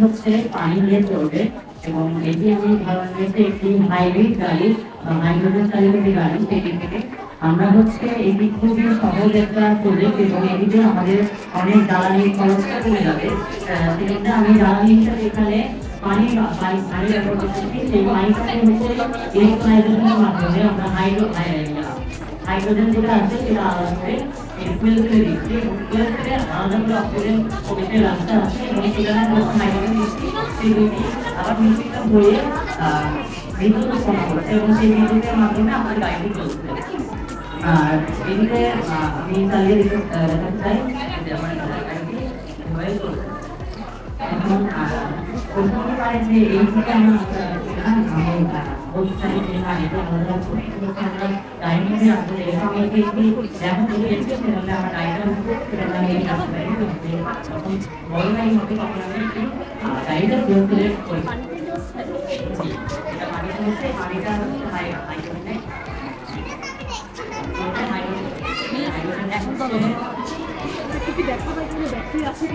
হচ্ছে পানি নিয়ে চলবে এবং এটি আমি ধারণা নিয়েছি একটি হাইব্রিড গাড়ি হাইড্রোজেন চালিত গাড়ি সেটি থেকে আমরা হচ্ছে এটি খুবই সহজ একটা প্রজেক্ট এবং এটিতে আমাদের অনেক জ্বালানি খরচটা কমে যাবে সেক্ষেত্রে আমি জ্বালানি হিসাবে এখানে পানি ব্যবহার করতেছি সেই পানিটাকে হচ্ছে ইলেকট্রোলাইজেশনের মাধ্যমে আমরা হাইড্রোজেন যেটা আছে সেটা আলাদা করে ফুয়েল করে দিচ্ছি এবং ফুয়েল থেকে আলাদা করে অক্সিজেন প্রবেশের রাস্তা আছে এবং সেখানে হাইড্রোজেন দিচ্ছি সেই দুটি আবার মিশ্রিত হয়ে বিদ্যুৎ উৎপন্ন করছে এবং সেই বিদ্যুতের মাধ্যমে আমাদের গাড়িটি চলছে। আর এদিকে আমি চালিয়ে দেখাতে চাই যে আমার গাড়িটি হয়ে চলছে। এখন প্রথমে পারে যে এই থেকে আমরা বলতে চাই যে না এটা আমরা গাড়ির মধ্যে আসলে এরকম একটি যেমন দিয়েছি সেভাবে আমরা গাড়িটা সেটা আমি এই কাজ করি তখন বড় গাড়ি মধ্যে তখন আমি একটু গাড়িটা প্রয়োগ করে করি এটা পানিটা হচ্ছে পানিটা হচ্ছে হাইড্রোজেনে এখন তো দেখা পাচ্ছি ব্যাটারি আছে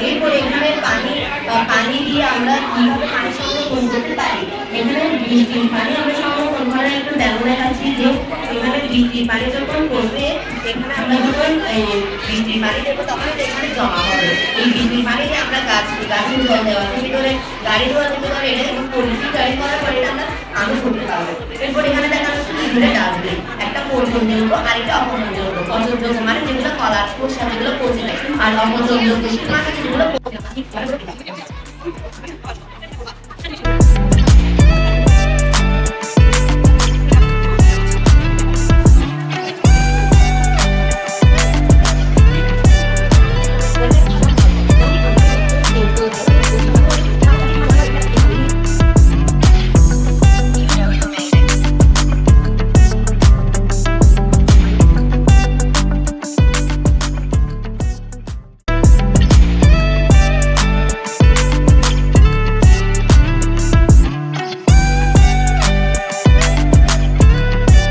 এরপরে এখানে পানি দিয়ে আমরা কিভাবে পানি সংরক্ষণ করতে পারি। এখানে বৃষ্টির পানি আমরা সংরক্ষণ করার একটা ডেমো দেখাচ্ছি যে এখানে বৃষ্টির পানি যখন পড়বে, এখানে আমরা যখন বৃষ্টির পানি দেবো তখন এখানে জমা হবে। এই বৃষ্টির পানি দিয়ে আমরা গাছে জল দেওয়া থেকে ধরে গাড়ি ধোয়া থেকে ধরে এটা যখন পরিষ্কার গাড়ি করার পরে এটা আমরা আলো করতে পারবো। এরপর এখানে দেখা যাচ্ছে কি ধরে ডাস্টবিন, একটা পচনযোগ্য আর একটা অপচনযোগ্য। পচনযোগ্য মানে যেগুলো কলার খোসা যেগুলো পচে যায়, আর অপচনযোগ্য মানে যেগুলো পচে যায়।